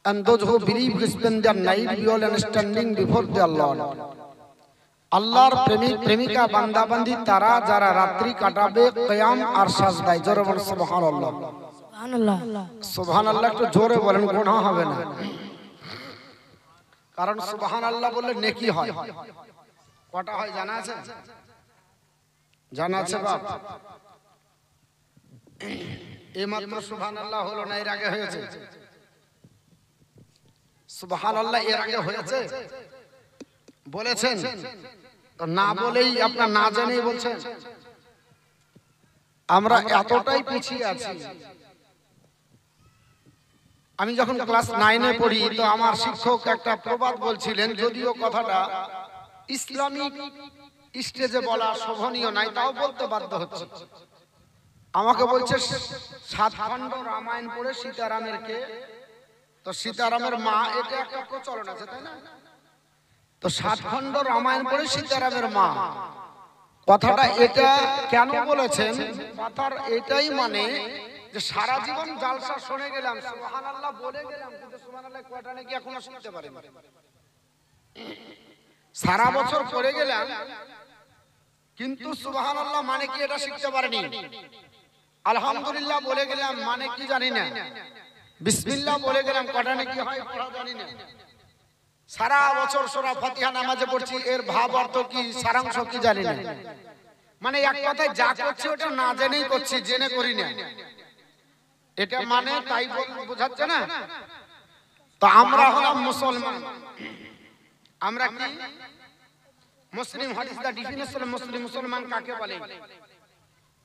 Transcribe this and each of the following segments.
and those who believe who spend their night beyond understanding before their Lord. আল্লাহর প্রেমিক প্রেমিকা বান্দা বান্দি তারা যারা রাত্রি কাটাবে কিয়াম আর সাজদায়। জোরে বলেন সুবহানাল্লাহ। সুবহানাল্লাহ সুবহানাল্লাহ একটু জোরে বলেন, গুনাহ হবে না। কারণ সুবহানাল্লাহ বললে নেকি হয়। কটা হয় জানা আছে? জানা আছে বাপ? এইমাত্র সুবহানাল্লাহ হলো না, এর আগে হয়েছে? সুবহানাল্লাহ এর আগে হয়েছে বলেছেন? তো না বলেই আপনার না জেনেই বলছেন। আমরা এতটাই পিছিয়ে আছি। আমি যখন ক্লাস 9-এ পড়ি তো আমার শিক্ষক একটা প্রবাদ বলছিলেন, যদিও কথাটা ইসলামিক স্টেজে বলা শোভনীয় নাই, তাও বলতে বাধ্য হচ্ছে। আমাকে বলছে 7 খণ্ড রামায়ণ পড়ে সীতারামের কে, তো সীতারামের মা, এটা একটা প্রচলন আছে তাই না? তো 7 খণ্ড রামায়ণ পড়ে সীতারামের মা, কথাটা এটা কেন বলেছেন? কথার এটাই মানে যে সারা জীবন জালসা শুনে গেলাম, সুবহানাল্লাহ বলে গেলাম, কিন্তু সুবহানাল্লাহ কয়টা নাকি এখনো শুনতে পারি না। সারা বছর পড়ে গেলাম কিন্তু সুবহানাল্লাহ মানে কি এটা শিখতে পারিনি। আলহামদুলিল্লাহ বলে গেলাম মানে কি জানি না। বিসমিল্লাহ বলে গেলাম কয়টা নাকি হয় পড়া জানি না। সারা বছর সূরা ফাতিহা নামাজে পড়ছি, এর ভাব অর্থ কি, সারাংশ কি জানি না। মানে এক কথায় যা করছি ওটা না জেনেই করছি, জেনে করি না। এটা মানে তাই বোঝাচ্ছে না? তো আমরা হলাম মুসলমান। আমরা কি মুসলিম? হাদিস দা ডেফিনিশন অফ মুসলিম, মুসলমান কাকে বলে?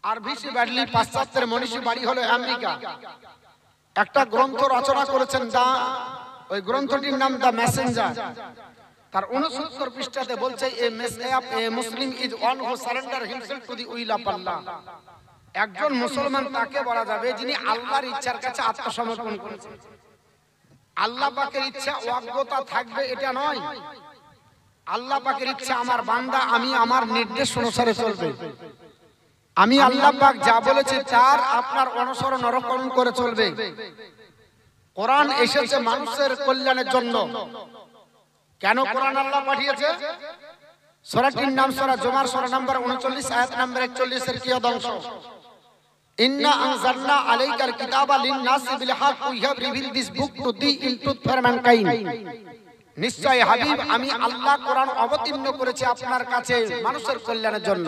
আরবিসি ব্যাডলি পাশ্চাত্যের মনীষী বাড়ি হলো আমেরিকা। একটা গ্রন্থ রচনা করেছেন দা, ওই গ্রন্থটির নাম দা মেসেঞ্জার। তার 69 পৃষ্ঠাতে বলছে a Muslim is one who surrender himself to the will of Allah. একজন মুসলমান তাকে বলা যাবে যিনি আল্লাহর ইচ্ছার কাছে আত্মসমর্পণ করেছেন। আল্লাহ পাকের ইচ্ছা অজ্ঞতা থাকবে এটা নয়। আল্লাহ পাকের ইচ্ছা আমার বান্দা আমি আমার নির্দেশ অনুসারে চলবে। আমি আল্লাহ পাক যা বলেছি তার আপনার অনুসরণ অনুকরণ করে চলবে। কোরআন এসেছে মানুষের কল্যাণের জন্য। কেন কোরআন আল্লাহ পাঠিয়েছে? সূরাটির নাম সূরা জুমার সূরা নাম্বার 39 আয়াত নাম্বার 41 এর কি অংশ? ইন্না আনজালনা আলাইকাল কিতাবা লিন-নাসি বিল হক, we have revealed this book to the in truth for mankind. নিশ্চয় হাবিব আমি আল্লাহ কোরআন অবতীর্ণ করেছি আপনার কাছে মানুষের কল্যাণের জন্য।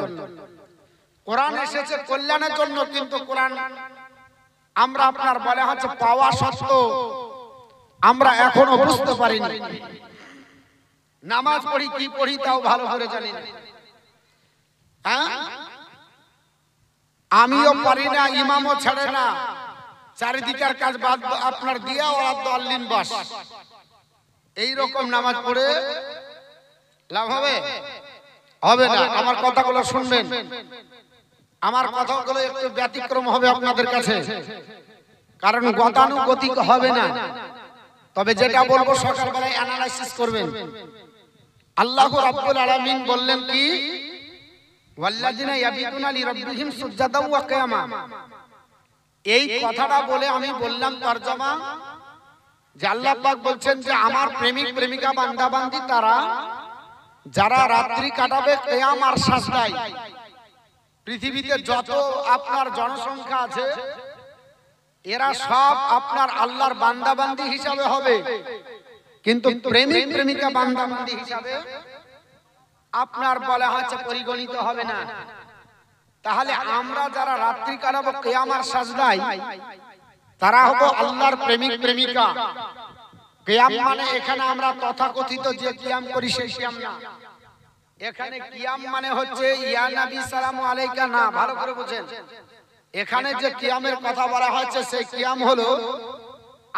কোরআন এসেছে কল্যাণের জন্য, কিন্তু কোরআন আমরা আপনার বলা হচ্ছে পাওয়া সত্ত্বেও আমরা এখনো বুঝতে পারিনি। নামাজ পড়ি কি পড়ি তাও ভালো করে জানি না। হ্যাঁ, আমিও পারি না, ইমামও ছাড়ে না। চারিদিকের কাজ বাদ আপনার দিয়া ওয়াদ আল্লিন বাস। এই রকম নামাজ পড়ে লাভ হবে? হবে না। আমার কথাগুলো শুনবেন, আমার কথাগুলো একটু ব্যতিক্রম হবে আপনাদের কাছে, কারণ গতানুগতিক হবে না। তবে যেটা বলবো সকালবেলায় অ্যানালাইসিস করবেন। আল্লাহ রাব্বুল আলামিন বললেন কি, ওয়াল্লাযিনা ইয়াবিতুনা লিরাব্বিহিম সুজদাও ওয়া কিয়ামা। এই কথাটা বলে আমি বললাম তরজমা, যে আল্লাহ পাক বলছেন যে আমার প্রেমিক প্রেমিকা বান্দা বান্দি তারা যারা রাত্রি কাটাবে কিয়াম আর সাজদায়। পৃথিবীতে যত আপনার জনসংখ্যা আছে এরা সব আপনার আল্লাহর বান্দা বান্দি হিসাবে হবে, কিন্তু প্রেমিক প্রেমিকা বান্দা বান্দি হিসাবে আপনার বলা হচ্ছে পরিগণিত হবে না। তাহলে আমরা যারা রাত্রি কাটাবো কিয়াম আর সাজদায় তারা হবো আল্লাহর প্রেমিক প্রেমিকা। কিয়াম মানে এখানে আমরা তথাকথিত যে কিয়াম করি সেই কিয়াম না। এখানে কিয়াম মানে হচ্ছে ইয়া নবী সালামু আলাইকা না, ভালো করে বুঝেন। এখানে যে কিয়ামের কথা বলা হচ্ছে সেই কিয়াম হলো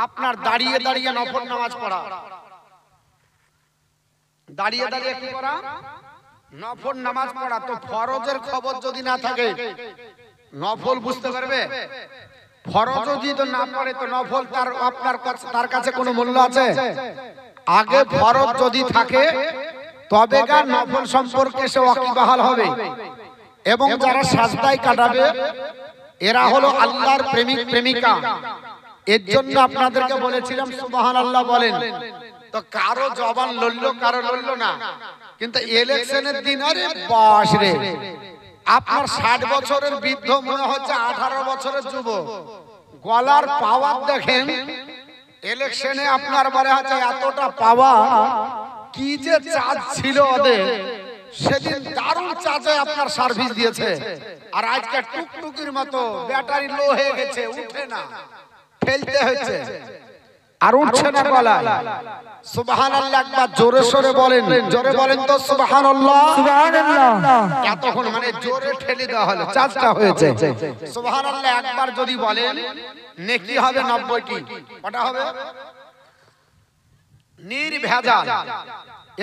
আপনার দাঁড়িয়ে দাঁড়িয়ে নফল নামাজ পড়া। দাঁড়িয়ে দাঁড়িয়ে কি করা? নফল নামাজ পড়া। তো ফরজের খবর যদি না থাকে নফল বুঝতে পারবে? ফরজ যদি তো না পড়ে তো নফল তার কাছে কোনো মূল্য আছে? আগে ফরজ যদি থাকে তবে কার নফল সম্পর্কে সে ওয়াকিবহাল হবে। এবং যারা সাজদায় কাটাবে এরা হলো আল্লাহর প্রেমিক প্রেমিকা। এর জন্য আপনাদেরকে বলেছিলাম সুবহানাল্লাহ বলেন, তো কারো জবান লড়লো কারো লড়লো না। কিন্তু ইলেকশনের দিন আরে বাস রে, আপনার 60 বছরের বৃদ্ধ মনে হচ্ছে 18 বছরের যুবক, গলার পাওয়ার দেখেন। ইলেকশনে আপনার বারে আছে এতটা পাওয়ার, কি যে চার্জ ছিল ওদের, সেদিন দারুণ চার্জে আপনার সার্ভিস দিয়েছে। আর আজকে টুকটুকির মতো ব্যাটারি লো হয়ে গেছে, উঠে না, ফেলতে হচ্ছে আর উঠছে না গলায়। সুবহানাল্লাহ একবার জোরে সোরে বলেন, জোরে বলেন তো সুবহানাল্লাহ। সুবহানাল্লাহ এতক্ষণ মানে জোরে ঠেলে দেওয়া হলো, চার্জটা হয়েছে। সুবহানাল্লাহ একবার যদি বলেন নেকি হবে 90টি। কটা হবে? নির্ভেজাল,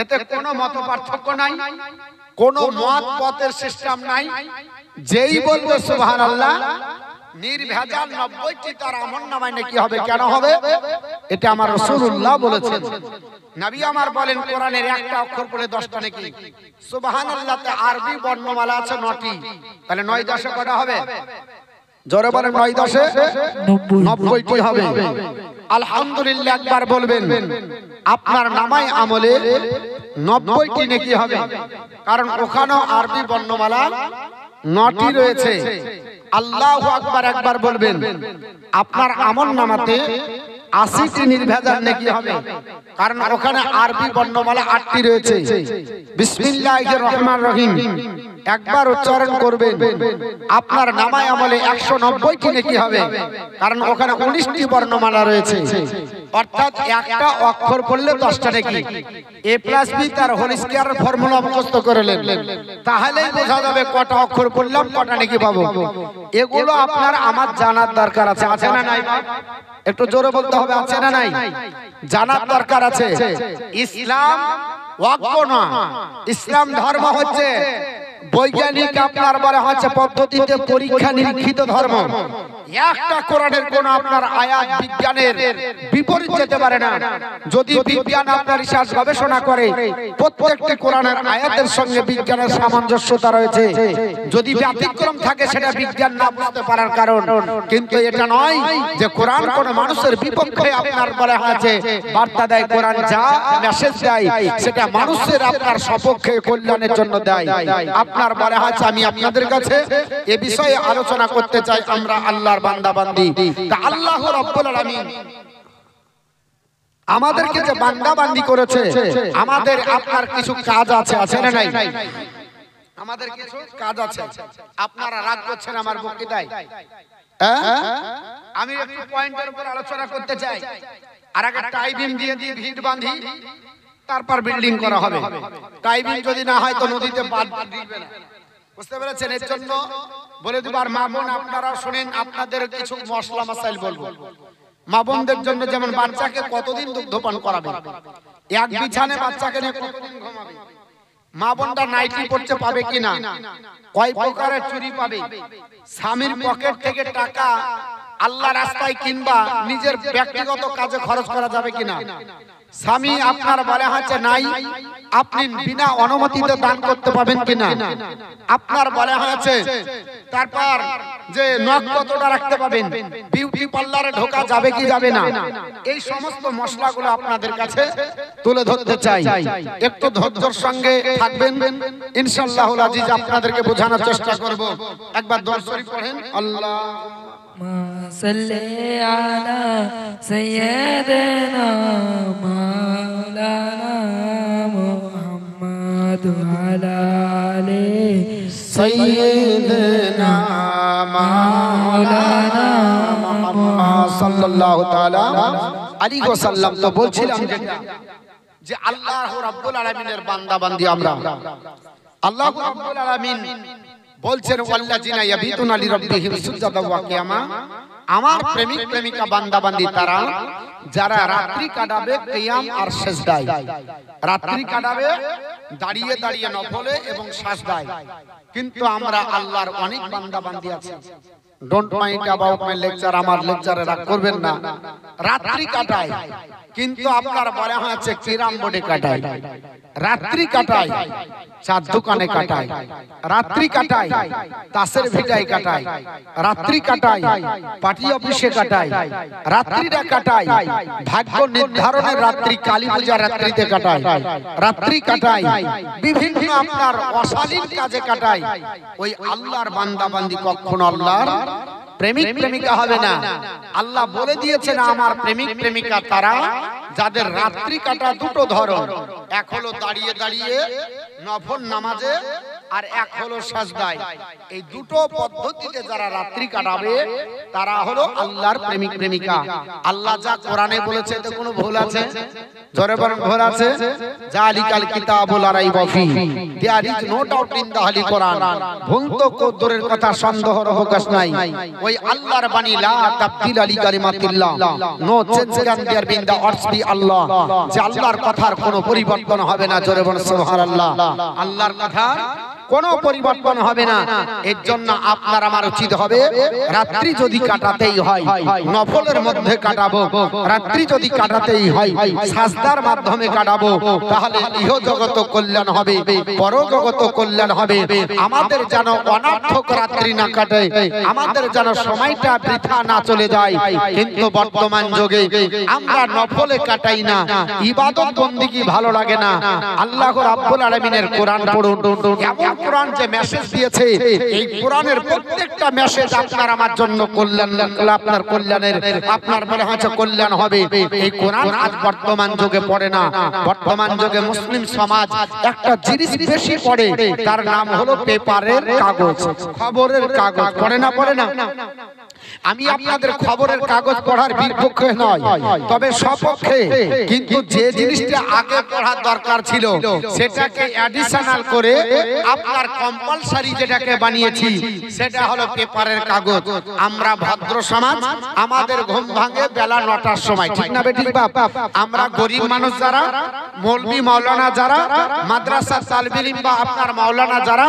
এতে কোনো মত পার্থক্য নাই, কোনো মত পথের সিস্টেম নাই। যেই বলবে সুবহানাল্লাহ নির্ভেজাল 90টি তার আমলনামায় নেকি হবে। কেন হবে? এটা আমার রাসূলুল্লাহ বলেছেন। নবী আমার বলেন কোরআনের একটা অক্ষর পড়লে 10টা নেকি। সুবহানাল্লাহতে আরবি বর্ণমালা আছে 9টি, তাহলে 9 10 কটা হবে? জোরে বলেন 9 10 90টি হবে। আলহামদুলিল্লাহ একবার বলবেন, আপনার নামায় আমলে 90টি নেকি হবে, কারণ ওখানেও আরবি বর্ণমালা 9টি রয়েছে। আল্লাহু আকবার একবার বলবেন, আপনার আমল নামাতে 80টি নির্ভেজাল নেকি হবে, কারণ ওখানে আরবি বর্ণমালা 8টি রয়েছে। বিসমিল্লাহির রহমানির রহিম একবার উচ্চারণ করবেন, আপনার নামায় আমলে 190টি নেকি হবে, কারণ ওখানে 19টি বর্ণমালা রয়েছে। অর্থাৎ একটা অক্ষর পড়লে 10টা নেকি। a + b তার হোল স্কয়ারের ফর্মুলা মুখস্থ করে নেন, তাহলেই বোঝা যাবে কটা অক্ষর পড়লাম কটা নেকি পাবো। এগুলো আপনার আমার জানার দরকার আছে, আছে না নাই? একটু জোরে বলতে হবে, আছে না নাই? জানার দরকার আছে। ইসলাম ওয়াক্য না, ইসলাম ধর্ম হচ্ছে বৈজ্ঞানিক আপনার বলা হচ্ছে পদ্ধতিতে পরীক্ষা নিরীক্ষিত ধর্ম। একটা কোরআনের কোন আপনার আয়াত বিজ্ঞানের বিপরীত যেতে পারে না। যদি বিজ্ঞান আপনার রিসার্চ গবেষণা করে, প্রত্যেকটি কোরআনের আয়াতের সঙ্গে বিজ্ঞানের সামঞ্জস্যতা রয়েছে। যদি ব্যতিক্রম থাকে সেটা বিজ্ঞান না বুঝতে পারার কারণ, কিন্তু এটা নয় যে কোরআন কোন মানুষের বিপক্ষে আপনার বলা হচ্ছে বার্তা দেয়। কোরআন যা মেসেজ দেয় সেটা মানুষের আপনার সপক্ষে কল্যাণের জন্য দেয়। আপনার বলা হচ্ছে আমি আপনাদের কাছে এ বিষয়ে আলোচনা করতে চাই। আমরা আল্লাহর বান্দা বান্দি, তা আল্লাহ রাব্বুল আলামিন আমাদেরকে যে বান্দা বান্দি করেছে, আমাদের আপনার কিছু কাজ আছে, আছে না নাই? আমাদের কিছু কাজ আছে। আপনারা রাগ করছেন আমার বক্তৃতায়, আমি একটু পয়েন্টের উপর আলোচনা করতে চাই। আর আগে টাইবিং দিয়ে দিয়ে ভিড় বাঁধি, তারপর বিল্ডিং করা হবে। টাইবিং যদি না হয় তো নদীতে বাঁধ দিবে না, বুঝতে পেরেছেন? এর জন্য বলে দিবার মা বোন আপনারা শুনেন, আপনাদের কিছু মশলা মাসাইল বলবো। মা বোনদের জন্য যেমন বাচ্চাকে কতদিন দুগ্ধপান করাবে, এক বিছানে বাচ্চাকে নিয়ে কতদিন ঘুমাবে, মা বোনটা নাইটি পড়তে পাবে কিনা, কয় প্রকারের চুরি পাবে, স্বামীর পকেট থেকে টাকা আল্লাহ রাস্তায় কিংবা নিজের ব্যক্তিগত কাজে খরচ করা যাবে কিনা, স্বামী আপনার বলা হচ্ছে নাই আপনি বিনা অনুমতিতে দান করতে পাবেন কিনা, আপনার বলা হয়েছে তারপর যে নখ কতটা রাখতে পাবেন, বিউটি পার্লারে ঢোকা যাবে কি যাবে না, এই সমস্ত মশলাগুলো আপনাদের কাছে তুলে ধরতে চাই। একটু ধৈর্যের সঙ্গে থাকবেন, ইনশাআল্লাহুল আজিজ আপনাদেরকে বোঝানোর চেষ্টা করব। একবার দরুদ শরীফ পড়েন। আল্লাহ সাল্লি আলা সাইয়্যিদিনা মাওলানা মুহাম্মদ আলা আলি সাইয়্যিদিনা মাওলানা মুহাম্মদ সাল্লাল্লাহু তাআলা আলাইহি ওয়াসাল্লাম। তো বলছিলাম যে আল্লাহ রাব্বুল আলামিনের বান্দা বান্দি আমরা। আল্লাহ রাব্বুল আলামিন বলছেন ওয়াল্লাযিনা ইয়াবিতুনা লিরাব্বিহিম সুজদান ওয়া কিয়ামা, আমার প্রেমিক প্রেমিকা বান্দা বান্দি তারা যারা রাত্রি কাটাবে কিয়াম আর সিজদায়, রাত্রি কাটাবে দাঁড়িয়ে দাঁড়িয়ে নফলে এবং সাজদায়। কিন্তু আমরা আল্লাহর অনেক বান্দা বান্দি আছে don't mind about my lecture, আমার লেকচারে রাগ করবেন না। রাত্রি কাটায়, কিন্তু আপনার বলা হয়েছে কিরাম বোর্ডে কাটায়, রাত্রি কাটায় চার দোকানে কাটায়, রাত্রি কাটায় তাসের ভিটায় কাটায়, রাত্রি কাটায় পার্টি অফিসে কাটায়, রাত্রিটা কাটায় ভাগ্য নির্ধারণের রাত্রি, কালী পূজা রাত্রিতে কাটায়, রাত্রি কাটায় বিভিন্ন আপনার অশালীন কাজে কাটায়। ওই আল্লাহর বান্দা বান্দি কখনো আল্লাহর প্রেমিক প্রেমিকা হবে না। আল্লাহ বলে দিয়েছেন আমার প্রেমিক প্রেমিকা তারা যাদের রাত্রি কাটা দুটো ধরন, এক হলো দাঁড়িয়ে দাঁড়িয়ে নফল নামাজে, আর এক হলো সাজদায়। এই দুটো পদ্ধতিতে যারা রাত্রি কাটাবে তারা হলো আল্লাহর প্রেমিক প্রেমিকা। আল্লাহ যা কোরআনে বলেছে এতে কোনো ভুল আছে? জোরে বলেন ভুল আছে? জালিকাল কিতাবুল লা রাইবা ফিহি, there is no doubt in the holy Quran. ভুল তো দূরের কথা, সন্দেহর অবকাশ নাই। ওই আল্লাহর বাণী লা তাবদিলা লি কালিমাতিল্লাহ, no change can there been the words by Allah, যে আল্লাহর কথার কোনো পরিবর্তন হবে না। জোরে বলেন সুবহানাল্লাহ। আল্লাহর কথা কোনো পরিবর্তন হবে না। এর জন্য আপনার আমার উচিত হবে রাত্রি যদি কাটাতেই হয় নফলের মধ্যে কাটাবো, রাত্রি যদি কাটাতেই হয় সাজদার মাধ্যমে কাটাবো, তাহলে ইহ জগত কল্যাণ হবে, পরজগত কল্যাণ হবে। আমাদের যেন অনর্থক রাত্রি না কাটে, আমাদের যেন সময়টা বৃথা না চলে যায়। কিন্তু বর্তমান যুগে আমরা নফলে কাটাই না, ইবাদত বন্দেগী ভালো লাগে না। আল্লাহ রাব্বুল আলামিনের কোরআন পড়ুন, এমন কোরআন যে মেসেজ দিয়েছে, এই কোরআনের প্রত্যেকটা মেসেজ আপনার আমার জন্য কল্যাণ, আপনার কল্যাণের, আপনার বলে হচ্ছে কল্যাণ হবে। এই কোরআন আজ বর্তমান যুগে পড়ে না। বর্তমান যুগে মুসলিম সমাজ একটা জিনিস বেশি পড়ে, তার নাম হলো পেপারের কাগজ, খবরের কাগজ। পড়ে না? পড়ে না? আমি আপনাদের খবরের কাগজ পড়ার বিপক্ষে নয়, তবে সপক্ষে। কিন্তু যে জিনিসটা আগে পড়ার দরকার ছিল সেটাকে অ্যাডিশনাল করে আপনার কম্পালসারি যেটাকে বানিয়েছি সেটা হলো পেপারের কাগজ। আমরা ভদ্র সমাজ, আমাদের ঘুম ভাঙে বেলা 9টার সময়, ঠিক না বেঠিক বাপ? আমরা গরিব মানুষ যারা, মৌলভী মাওলানা যারা, মাদ্রাসা তালিবে ইলম বা আপনার মাওলানা যারা,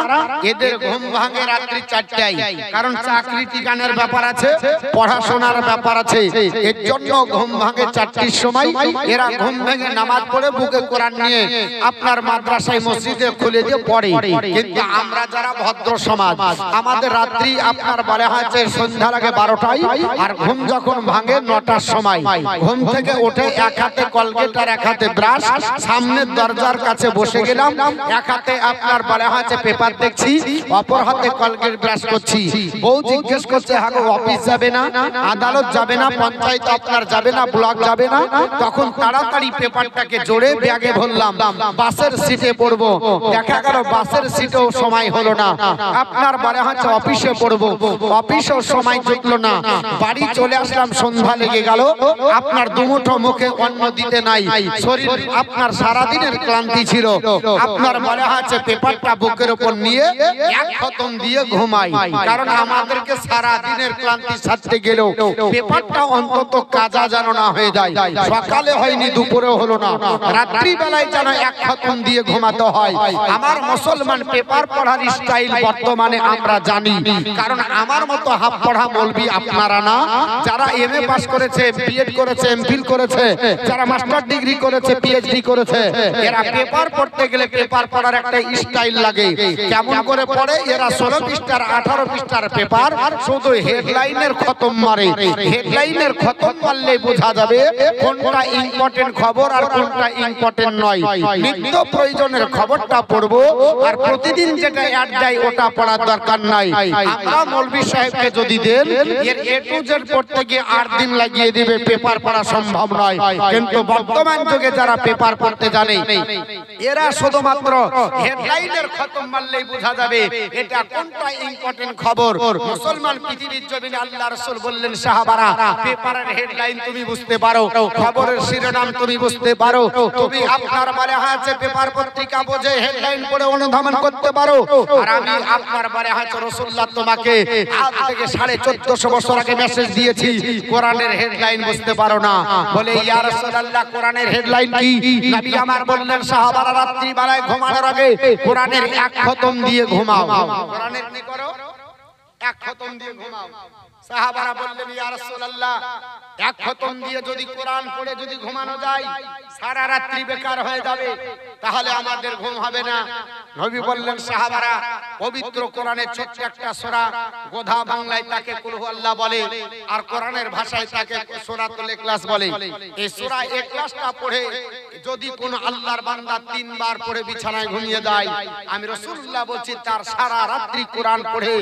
এদের ঘুম ভাঙে রাত্রি 4টায়। কারণ চাকরি ঠিকানার ব্যাপার আছে, পড়াশোনার ব্যাপার আছে। এর জন্য ঘুম ভাঙে 4টির সময়। এরা ঘুম ভেঙে নামাজ পড়ে বুকে কোরআন নিয়ে আপনার মাদ্রাসায় মসজিদে খুলে দিয়ে পড়ে। কিন্তু আমরা যারা ভদ্র সমাজ, আমাদের রাত্রি আপনার বলা হয়েছে সন্ধ্যার আগে 12টায়, আর ঘুম যখন ভাঙে 9টার সময়। ঘুম থেকে উঠে এক হাতে কলগেট আর এক হাতে ব্রাশ, সামনের দরজার কাছে বসে গেলাম, এক হাতে আপনার বলা হয়েছে পেপার দেখছি, অপর হাতে কলগেট ব্রাশ করছি। বউ জিজ্ঞেস করছে হাগো অফিস যাবে না, আদালত যাবে না, পঞ্চায়েত আপনার যাবে না, ব্লক যাবে না? তখন তাড়াতাড়ি পেপারটাকে জোরে ব্যাগে ভরলাম, বাসের সিটে পড়বো। দেখা গেল বাসের সিটেও সময় হলো না, আপনার বলা হচ্ছে অফিসে পড়বো, অফিসেও সময় জুটলো না। বাড়ি চলে আসলাম, সন্ধ্যা লেগে গেল, আপনার দুমুঠো মুখে অন্ন দিতে নাই, শরীর আপনার সারাদিনের ক্লান্তি ছিল, আপনার বলা হচ্ছে পেপারটা বুকের উপর নিয়ে এক খতম দিয়ে ঘুমাই। কারণ আমাদেরকে সারাদিনের ক্লান্তি সারতে গেলেও পেপারটা অন্তত কাজা যেন না হয়ে যায়। সকালে হয়নি, দুপুরে হলো না, রাত্রি বেলায় যেন এক খতম দিয়ে ঘুমাতে হয়। আমার মুসলমান পেপার পড়ার স্টাইল বর্তমানে আমরা জানি। কারণ আমার মতো হাফ পড়া মৌলবি আপনারা না, যারা এমএ পাস করেছে, বিএড করেছে, এমফিল করেছে, যারা মাস্টার ডিগ্রি করেছে, পিএইচডি করেছে, এরা পেপার পড়তে গেলে পেপার পড়ার একটা স্টাইল লাগে। কেমন করে পড়ে? এরা 16 পৃষ্ঠার 18 পৃষ্ঠার পেপার শুধু হেডলাইনের খতম মারে। হেডলাইনের খতম মারলে বোঝা যাবে কোনটা ইম্পর্টেন্ট খবর আর কোনটা ইম্পর্টেন্ট নয়। নিত্য প্রয়োজনের খবরটা পড়বো, আর প্রতিদিন যেটা অ্যাড দেয় ওটা পড়ার দরকার নাই। আমরা মৌলভী সাহেবকে যদি দেন, এর এ টু জেড পড়তে গিয়ে 8 দিন লাগিয়ে দিবে, পেপার পড়া সম্ভব নয়। কিন্তু বর্তমান যুগে যারা পেপার পড়তে জানে, এরা শুধুমাত্র হেডলাইনের খতম মারলেই বোঝা যাবে এটা কোনটা ইম্পর্টেন্ট খবর। মুসলমান পৃথিবীর জমিনে আল্লাহ রাসূল বললেন, সাহাবারা, পেপারের হেডলাইন তুমি বুঝতে পারো, খবরের শিরোনাম তুমি বুঝতে পারো, তুমি আপনার বলে আছে পেপার পত্রিকা বোঝে হেডলাইন পড়ে অনুধাবন করতে পারো। আর আমি আপনার বলে আছে রাসূলুল্লাহ তোমাকে আজ থেকে 1450 বছর আগে মেসেজ দিয়েছি, কোরআনের হেডলাইন বুঝতে পারো না। বলে ইয়া রাসূলুল্লাহ কোরআনের হেডলাইন কি? নবী আমার বললেন, সাহাবারা রাত্রি বেলায় ঘুমানোর আগে কোরআনের এক খতম দিয়ে ঘুমাও। কোরআনের কি করো? এক খতম দিয়ে ঘুমাও। সাহাবারা বললেন ইয়া রাসূলুল্লাহ, এক খতম দিয়ে যদি কোরআন পড়ে যদি ঘুমানো যায় সারা রাত্রি বেকার হয়ে যাবে, তাহলে আমাদের ঘুম হবে না। নবী বললেন সাহাবারা, পবিত্র কোরআনের ছোট্ট একটা সূরা, গোধা বাংলায় তাকে কুল হুয়াল্লাহ বলে, আর কোরআনের ভাষায় তাকে সূরাতুল ইখলাস বলে। এই সূরা ইখলাসটা পড়ে যদি কোন আল্লাহর বান্দা 3 বার পড়ে বিছানায় ঘুমিয়ে যায়, আমি রাসূলুল্লাহ বলছি তার সারা রাত্রি কোরআন পড়ে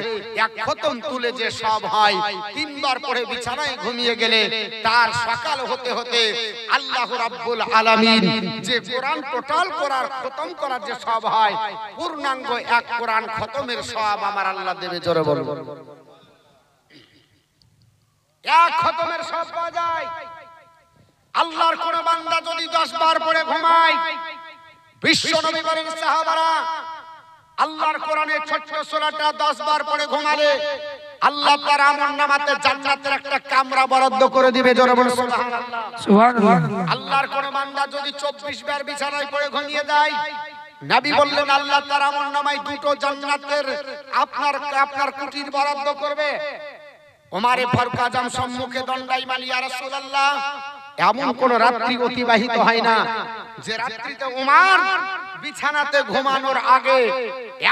এক খতম তুলে যে সব হয়, 3 বার পড়ে বিছানায় ঘুমিয়ে গেলে তার সকাল হতে হতে আল্লাহ রাব্বুল আলামিন যে কোরআন টোটাল করার খতম করার যে সব হয়, পূর্ণাঙ্গ এক কোরআন খতমের সব আমার আল্লাহ দেবে। জোরে বলবো, এক খতমের সব পাওয়া যায়। আল্লাহর কোন বান্দা যদি 10 বার পড়ে ঘুমায়, বিশ্ব নবী বলেন সাহাবারা, আল্লাহর কোরআনের ছোট্ট সূরাটা 10 বার পড়ে ঘুমালে আল্লাহ তার আমলনামাতে জান্নাতের একটা কামরা বরাদ্দ করে দিবে। জোরে বলুন সুবহানাল্লাহ, সুবহানাল্লাহ। আল্লাহর কোন বান্দা যদি 24 বার বিছানায় পড়ে ঘুমিয়ে যায়, নবী বললেন আল্লাহ তার আমলনামায় 2টো জান্নাতের আপনার কুটির বরাদ্দ করবে। ওমরে ফারুক আজম সম্মুখে দণ্ডায়মান, ইয়া রাসূলুল্লাহ, এমন কোন রাত্রি অতিবাহিত হয় না যে রাত্রিতে ওমর বিছানাতে ঘুমানোর আগে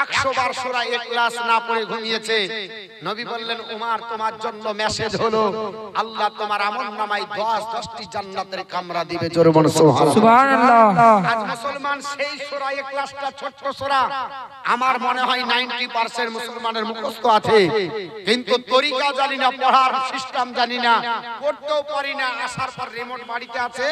100 বার সূরা ইখলাস না পড়ে ঘুমিয়েছে। নবী বললেন ওমর, তোমার জন্য মেসেজ হলো আল্লাহ তোমার আমলনামায় 10টি জান্নাতের কামরা দিবে। জোরে বলুন সুবহানাল্লাহ। আজ মুসলমান সেই সূরা ইখলাসটা ছোট্ট সূরা আমার মনে হয় 90% মুসলমানের মুখস্থ আছে, কিন্তু তরিকা জানি না, পড়ার সিস্টেম জানি না, পড়তেও পারি না। আসার পর রিমোট বাড়িতে আছে,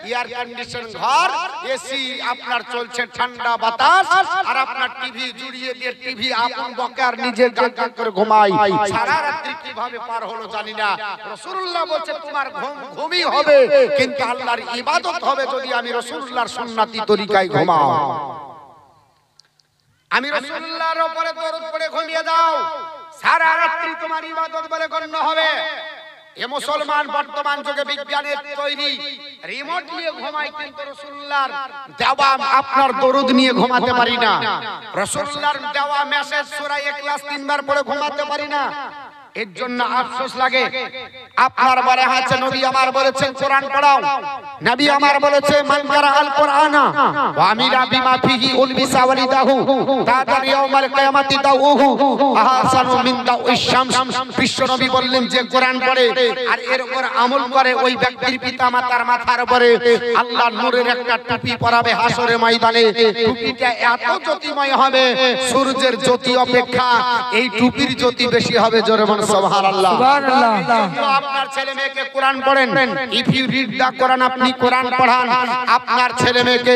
এয়ার কন্ডিশন ঘর, এসি আপনার চলছে, ঠান্ডা বাতাস, আর আপনার টিভি জুড়িয়ে দিয়ে টিভি আপন বকার নিজের জায়গা করে ঘুমাই। সারা রাত্রি কিভাবে পার হলো জানি না। রাসূলুল্লাহ বলছে তোমার ঘুমই হবে, কিন্তু আল্লাহর ইবাদত হবে যদি আমি রাসূলুল্লাহর সুন্নতি তরিকায় ঘুমাও। আমি রাসূলুল্লাহর উপরে দরুদ পড়ে ঘুমিয়ে দাও, সারা রাত্রি তোমার ইবাদত বলে গণ্য হবে। এ মুসলমান বর্তমান যুগে বিজ্ঞানের তৈরি রিমোট নিয়ে ঘুমায়, কিন্তু রাসূলুল্লাহর দেওয়া আপনার দরুদ নিয়ে ঘুমাতে পারি না। রাসূলুল্লাহর দেওয়া মেসেজ সূরা ইখলাস 3 বার পড়ে ঘুমাতে পারি না। এর জন্য আফসোস লাগে। আপনার বলে আছে নবী আমার বলেছেন কোরআন পড়াও, নবী আমার বলেছে মান কারা আল কোরআনা ওয়া আমিরা বিমা ফিহি উলবিসা ওয়ালিদাহু তাদার ইয়াউমাল কিয়ামাতি দাউহু আহসানু মিন দাউইশ শামস। বিশ্ব নবী বললেন যে কোরআন পড়ে আর এর উপর আমল করে ওই ব্যক্তির পিতামাতার মাথার উপরে আল্লাহ নূরের একটা টুপি পরাবে হাসরের ময়দানে। টুপিটা এত জ্যোতিময় হবে সূর্যের জ্যোতি অপেক্ষা এই টুপির জ্যোতি বেশি হবে। জোরে বলুন সুবহানাল্লাহ, সুবহানাল্লাহ। আপনার ছেলে মেয়েকে কোরআন পড়েন, ইফ ইউ রিড দা কোরআন, আপনি কোরআন পড়ান আপনার ছেলে মেয়েকে,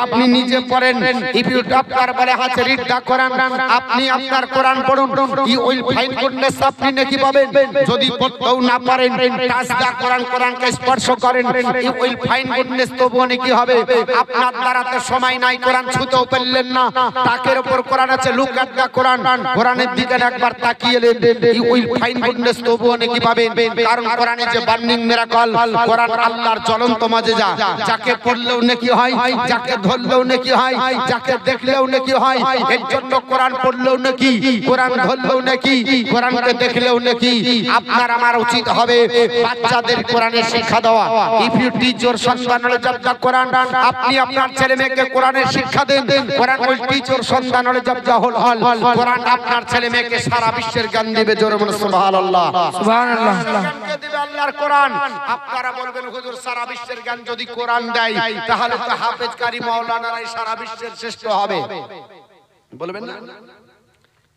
আপনি নিজে পড়েন। ইফ ইউ আপনার বলে হাতে রিড দা কোরআন, আপনি আপনার কোরআন পড়ুন, ইউ উইল ফাইন্ড গুডনেস, আপনি নেকি পাবেন। যদি পড়তেও না পারেন, টাচ দা কোরআন, কোরআনকে স্পর্শ করেন, ইউ উইল ফাইন্ড গুডনেস, তবুও নেকি হবে। আপনার দ্বারাতে সময় নাই, কোরআন ছুঁতেও পারলেন না, তাকের উপর কোরআন আছে, লুক এট দা কোরআন, কোরআনের দিকে একবার তাকিয়ে ইউ উইল ফাইন্ড গুডনেস, তবুও নেকি পাবেন। কারণ কোরআনে যে বার্নিং মিরাকল, কোরআন আল্লাহর জ্বলন্ত মাজেজা, যাকে পড়লেও নেকি হয়, যাকে ধরলেও নেকি হয়, যাকে দেখলেও নেকি হয়। এর জন্য কোরআন পড়লেও নেকি, কোরআন ধরলেও নেকি, কোরআনকে দেখলেও নেকি। আপনার আমার উচিত হবে বাচ্চাদের কোরআনের শিক্ষা দেওয়া। If you teach your son the knowledge of the Quran, আপনি আপনার ছেলে মেয়েকে কোরআনের শিক্ষা দেন, Quran will teach your son the knowledge of the whole world. Quran আপনার ছেলে মেয়েকে সারা বিশ্বের জ্ঞান দিবে। জোরে বলুন সুবহানাল্লাহ, সুবহানাল্লাহ। জ্ঞানকে দিবে আল্লাহর কোরআন। আপনারা বলবেন হুজুর সারা বিশ্বের জ্ঞান যদি কোরআন দেয় তাহলে তো হাফেজ কারি মাওলানারাই সারা বিশ্বের শ্রেষ্ঠ হবে, বলবেন না?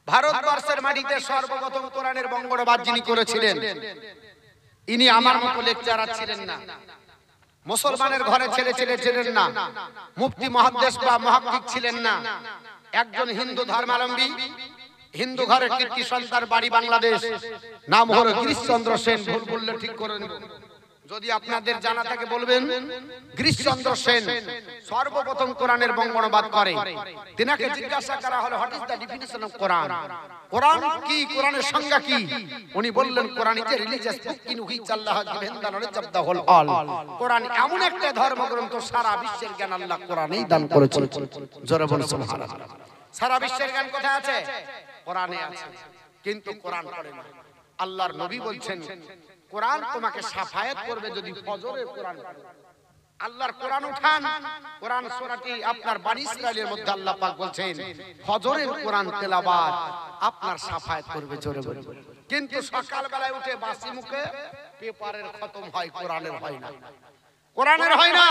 ভারতবর্ষের মাটিতে সর্বপ্রথম কোরআনের বঙ্গবাদ যিনি করেছিলেন, ইনি আমার মতো লেকচারার ছিলেন না, মুসলমানের ঘরে ছেলে ছিলেন না, মুফতি মুহাদ্দিস বা মুহাক্কিক ছিলেন না, একজন হিন্দু ধর্মাবলম্বী, হিন্দু ঘরের কীর্তি সন্তান, বাড়ি বাংলাদেশ, নাম হলো গিরিশচন্দ্র সেন। ভুল বললে ঠিক করে নেব, যদি আপনাদের জানা থাকে বলবেন। গিরিশচন্দ্র সেন সর্বপ্রথম কোরআনের বঙ্গনুবাদ করে। তিনাকে জিজ্ঞাসা করা হলো what is the definition of Quran, Quran কি, কোরআনের সংজ্ঞা কি? উনি বললেন Quran is a religious book in which Allah has given the knowledge of the whole all. Quran এমন একটা ধর্মগ্রন্থ, সারা বিশ্বের জ্ঞান আল্লাহ কোরআনেই দান করেছেন। জোরে বলুন সুবহানাল্লাহ। সারা বিশ্বের জ্ঞান কোথায় আছে? কোরআনে আছে। কিন্তু কোরআন পড়ে না। আল্লাহর নবী বলছেন কোরআন তোমাকে শাফায়াত করবে যদি ফজরের কোরআন পড়ো। আল্লাহর কোরআন উঠান, কোরআন সূরাটি আপনার বনী ইসরাইলের মধ্যে আল্লাহ পাক বলছেন ফজরের কোরআন তেলাওয়াত আপনার শাফায়াত করবে, জোরে বলে। কিন্তু সকাল বেলায় উঠে বাসি মুখে পেপারের খতম হয়, কোরআনের হয় না, কোরআনের হয় না।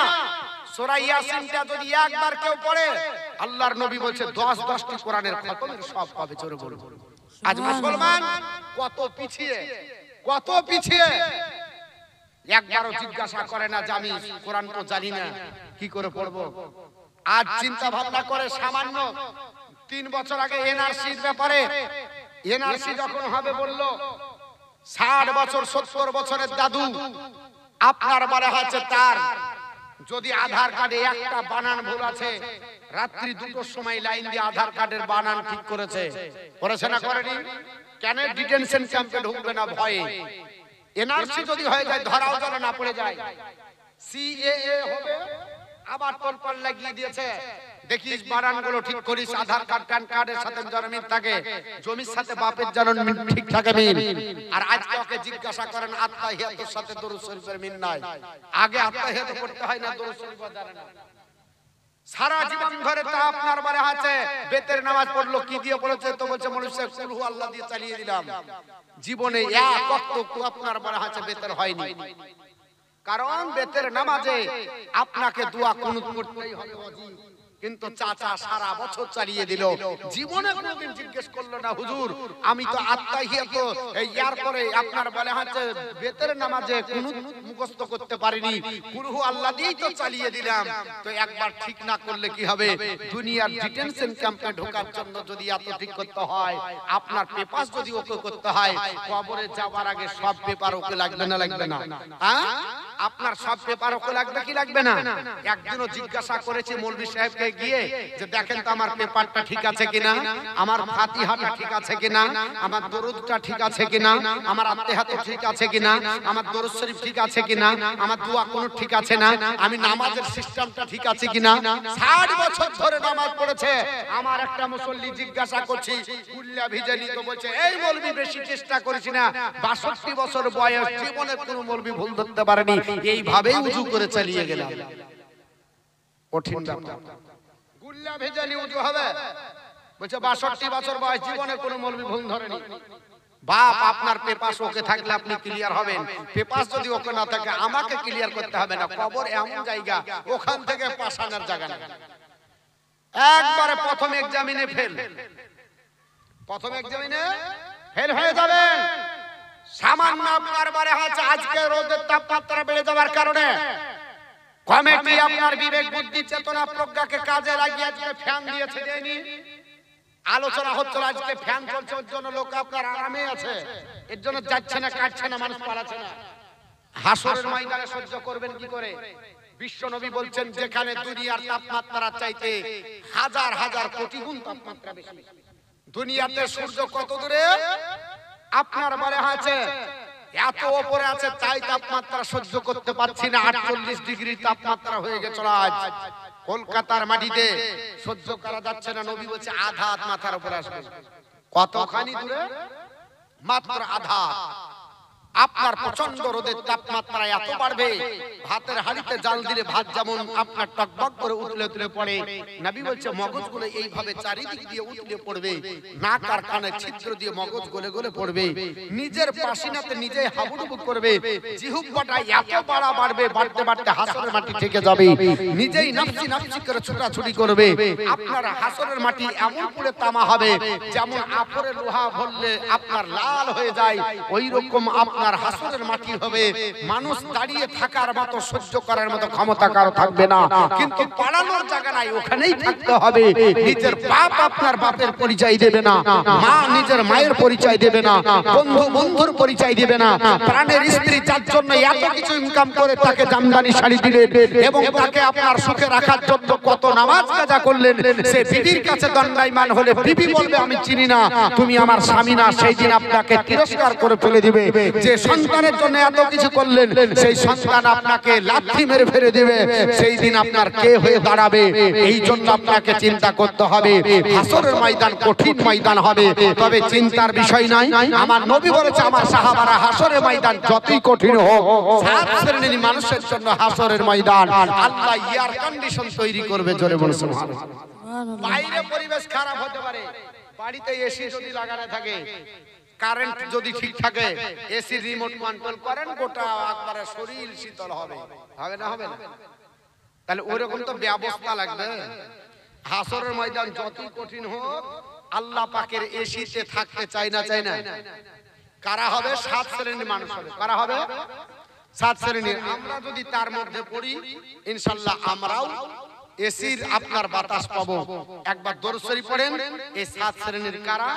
সূরা ইয়াসিনটা যদি একবার কেউ পড়ে আল্লাহর নবী বলছে 10টি কোরআনের খতমের সব পাবে, জোরে বলে। আজ মুসলমান কত পিছিয়ে, কত পিছিয়ে, একবারও জিজ্ঞাসা করে না যে আমি কোরআন তো জানি না কি করে পড়বো। আজ চিন্তা ভাবনা করে সামান্য 3 বছর আগে এনআরসির ব্যাপারে, এনআরসি যখন হবে বলল 60 বছর 70 বছরের দাদু আপনার বলা হয়েছে তার যদি আধার কার্ডে একটা বানান ভুল আছে রাত্রি 2টোর সময় লাইন দিয়ে আধার কার্ডের বানান ঠিক করেছে, করেছে না করেনি? কেন ডিটেনশন ক্যাম্পে ঢুকবে না ভয়ে? এনআরসি যদি হয়ে যায় ধরাও যেন না পড়ে যায়। সিএএ হবে আবার তোলপাড় লাগিয়ে দিয়েছে, দেখিস বানানগুলো ঠিক করিস, আধার কার্ড প্যান কার্ডের সাথে যেন মিল থাকে, জমির সাথে বাপের যেন ঠিক থাকে মিল। আর আজকে ওকে জিজ্ঞাসা করেন আত্তাহিয়াতুর সাথে দরুদ শরীফের মিল নাই। আগে আত্তাহিয়াত পড়তে হয় না, দরুদ শরীফ জানে না। সারা জীবন ধরে তা আপনার বারে আছে, বেতের নামাজ পড়লো কি দিয়ে পড়েছে তো বলছে মনুষ্য কুল হু আল্লাহ দিয়ে চালিয়ে দিলাম। জীবনে এক ওয়াক্ত আপনার বারে আছে বেতের হয়নি, কারণ বেতের নামাজে আপনাকে দোয়া কুনুত করতেই হবে ওয়াজিব। কিন্তু চাচা সারা বছর চালিয়ে দিল, জীবনে কোনোদিন জিজ্ঞেস করলো না হুজুর আমি তো আত্তাহিয়াত এই ইয়ার পরে আপনার বলে হচ্ছে বেতের নামাজে কুনুত মুখস্থ করতে পারিনি, কুরহু আল্লাহ দিয়েই তো চালিয়ে দিলাম। তো একবার ঠিক না করলে কি হবে? দুনিয়ার ডিটেনশন ক্যাম্পে ঢোকার জন্য যদি এত ঠিক করতে হয়, আপনার পেপার যদি ওকে করতে হয়, কবরে যাওয়ার আগে সব পেপার ওকে লাগবে না, লাগবে না? হ্যাঁ, আপনার সব পেপার ওকে লাগবে কি লাগবে না? একদিনও জিজ্ঞাসা করেছি মৌলভী সাহেবকে গিয়ে যে দেখেন তো আমার পেপারটা ঠিক আছে কিনা, আমার ফাতিহাটা ঠিক আছে কিনা, আমার দরুদটা ঠিক আছে কিনা, আমার আত্তেহাত ঠিক আছে কিনা, আমার দরুদ শরীফ ঠিক আছে কিনা, আমার দোয়া কুনুত ঠিক আছে না, আমি নামাজের সিস্টেমটা ঠিক আছে কিনা। 60 বছর ধরে নামাজ পড়েছে, আমার একটা মুসল্লি জিজ্ঞাসা করছি কুল্লা ভিজেনি তো বলছে এই মৌলভী বেশি চেষ্টা করেছি না, 62 বছর বয়স, জীবনে কোনো মৌলভী ভুল ধরতে পারেনি, এইভাবেই উজু করে চালিয়ে গেলাম। কঠিন ব্যাপার, গুল্লা ভেজালি উজু হবে, বলছে 62 বছর বয়স, জীবনে কোনো মৌলভী ভুল ধরেনি। বাপ আপনার পেপাস ওকে থাকলে আপনি ক্লিয়ার হবেন, পেপাস যদি ওকে না থাকে আমাকে ক্লিয়ার করতে হবে না। কবর এমন জায়গা, ওখান থেকে পাশানোর জায়গা না। একবারে প্রথম এক্সামিনে ফেল, প্রথম এক্সামিনে ফেল হয়ে যাবেন। সামান্য আপনার বারে আছে আজকে রোদের তাপমাত্রা বেড়ে যাওয়ার কারণে কমিটি আপনার বিবেক বুদ্ধি চেতনা প্রজ্ঞাকে কাজে লাগিয়ে আজকে ফ্যান দিয়েছে, দেয়নি? আলোচনা হচ্ছে আজকে ফ্যান চলছে, ওর জন্য লোক আপনার আরামে আছে, এর জন্য যাচ্ছে না, কাটছে না, মানুষ পালাচ্ছে না। হাসরের ময়দানে সহ্য করবেন কি করে? বিশ্ব নবী বলছেন যেখানে দুনিয়ার তাপমাত্রা চাইতে হাজার হাজার কোটি গুণ তাপমাত্রা বেশি। দুনিয়াতে সূর্য কত দূরে আপনার বারে আছে, এত উপরে আছে, তাই তাপমাত্রা সহ্য করতে পারছি না। 48 ডিগ্রি তাপমাত্রা হয়ে গেছে আজ কলকাতার মাটিতে, সহ্য করা যাচ্ছে না। নবী বলছে আধা হাত মাথার উপরে আসবে। কতখানি দূরে? মাত্র আধা। আপনার প্রচন্ড রোদের তাপমাত্রা এত বাড়বে, ভাতের হাঁড়িতে জাল দিলে ভাত যেমন আপনার টকবক করে উঠলে উঠলে পড়ে, নবী বলছে মগজগুলো এইভাবে চারিদিক দিয়ে উঠলে পড়বে, নাক আর কানে ছিদ্র দিয়ে মগজ গলে গলে পড়বে, নিজের পাসিনাতে নিজেই হাবুডুবু করবে, জিহ্বাটা এত বাড়া বাড়বে, বাড়তে বাড়তে হাসরের মাটি থেকে যাবে, নিজেই নাফসি নাফসি করে ছোটাছুটি করবে। আপনার হাসরের মাটি এমন পুড়ে তামা হবে যেমন আফরে লোহা ভরলে আপনার লাল হয়ে যায়, ওই রকম আপনার হাসরের মাটি হবে। মানুষ দাঁড়িয়ে থাকার মতো সহ্য করার মতো ক্ষমতা কারো থাকবে না, কিন্তু পালানোর জায়গা নাই, ওখানেই থাকতে হবে। নিজের বাপ আপনার বাপের পরিচয় দেবে না, মা নিজের মায়ের পরিচয় দেবে না, বন্ধু বন্ধুর পরিচয় দেবে না। প্রাণের স্ত্রী যার জন্য এত কিছু ইনকাম করে তাকে জামদানি শাড়ি দিলেন এবং তাকে আপনার সুখে রাখার জন্য কত নামাজ কাজা করলেন, সে বিবির কাছে দণ্ডায়মান হলে বিবি বলবে আমি চিনি না, তুমি আমার স্বামী না, সেই দিন আপনাকে তিরস্কার করে ফেলে দিবে। যে সন্তানের জন্য এত কিছু করলেন, সেই সন্তান আপনাকে লাথি মেরে ফেলে দিবে, সেই দিন আপনার কে হয়ে দাঁড়াবে? এই জন্য আপনাকে চিন্তা করতে হবে। হাসরের ময়দান কঠিন ময়দান হবে, তবে চিন্তার বিষয় নাই। আমার নবী বলেছে, আমার সাহাবারা, হাসরের ময়দান যতই কঠিন হোক, সাত শ্রেণীর মানুষের জন্য হাসরের ময়দান আল্লাহ এয়ার কন্ডিশন তৈরি করবে। জোরে বলুন সুবহানাল্লাহ। বাইরে পরিবেশ খারাপ হতে পারে, বাড়িতে এসি যদি লাগানো থাকে, কারেন্ট যদি ঠিক থাকে, এসি রিমোট কন্ট্রোল করেন, গোটা একবারে শরীর শীতল হবে। হবে না? হবে না? তাহলে ওইরকম তো ব্যবস্থা লাগবে। হাসরের ময়দান যতই কঠিন হোক, আল্লাহ পাকের এসিতে থাকতে চাই না? চাই না? কারা হবে? সাত শ্রেণীর মানুষ হবে। কারা হবে? সাত শ্রেণীর। আমরা যদি তার মধ্যে পড়ি, ইনশাআল্লাহ আমরাও এসির আপনার বাতাস পাবো। একবার দরুদ শরীফ পড়েন। এই সাত শ্রেণীর কারা,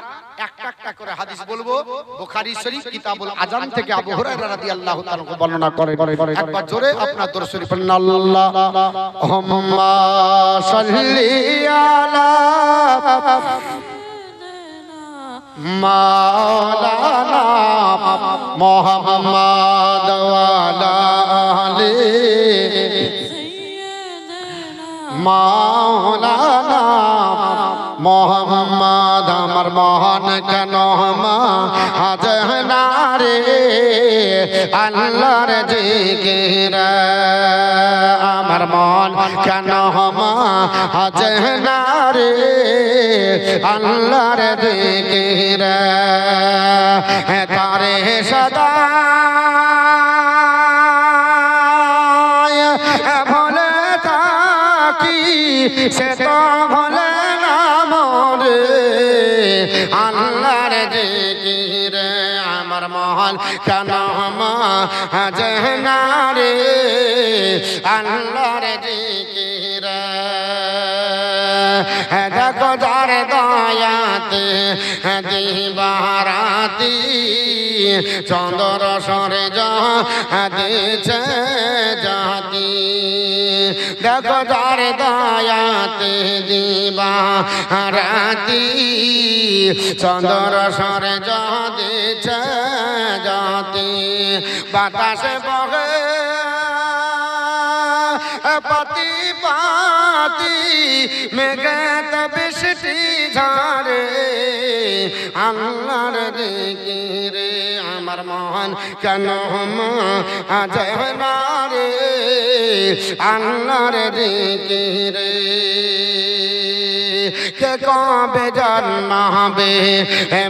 একটা একটা করে হাদিস বলবো। বুখারী শরীফ কিতাবুল আযান থেকে আবু হুরায়রা রাদিয়াল্লাহু তাআলা বর্ণনা করেন। একবার জোরে আপনার দরুদ শরীফ পড়েন। আল্লাহুম্মা সাল্লি আলা মাওলানা মুহাম্মাদ ওয়া আলা আলি মাওলানা মুহাম্মদ। আমার মহান কেন হাজনা রে আল্লাহর জিকির, আমার মন কেন হাজনা রে আল্লাহর জিকির, তারে সদা ভোলে থাকি, সে তো ভোলে না মোরে আল্লাহর জিকির, আমার মহান কেন হাজনা রে আল্লাহর জিকির। দেখো যার দয়াতে দিবারাতি চন্দ্র সরে দিছে জাতি, দেখো যার দয়াতে দিবারাতি চন্দ্র সরে দিছে জাতি, বাতাসে বহে পাতি পাতি মেঘেত বৃষ্টি ঝরে আল্লাহর জিকিরে, আমার মন কেন হাজনা রে আল্লাহর জিকিরে। কে কবে জন্মাবে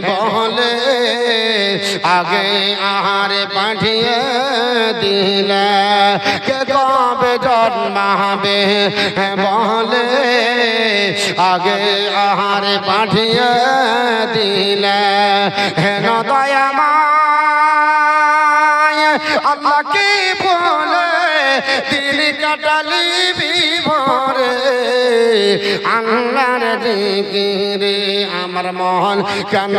বলে আগে আহারে পাঠিয়ে দিলে, কে কবে জন্মাবে বলে আগে আহারে পাঠিয়ে দিলে, হেন দয়াময় আল্লাহ কি বলে দিন কাটালি বিভরে আল্লাহর জিকিরে, আমার মন কেন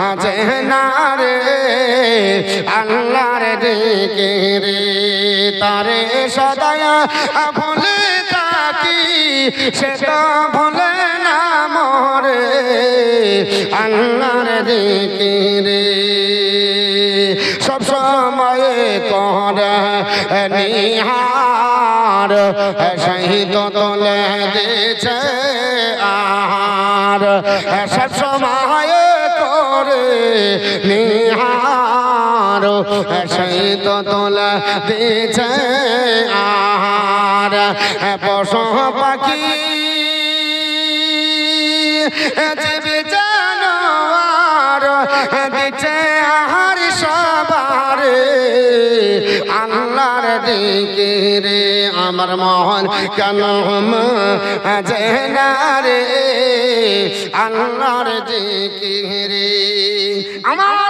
হাজনা রে আল্লাহর জিকিরে, তারে সদায় ভুলে থাকি, সে তো ভুলে না মোরে আল্লাহর জিকিরে, সব সময় করে নিহার শহীদ তোলে দিছে আর, সব সময় করে নিহার শহীদ তোলে দিছে আর, পশু পাখি জীবী জানোয়ার দিছে আহার সবার আল্লাহর জিকিরে, আমার মন কেন হাজনা রে আল্লাহর জিকিরে, আমার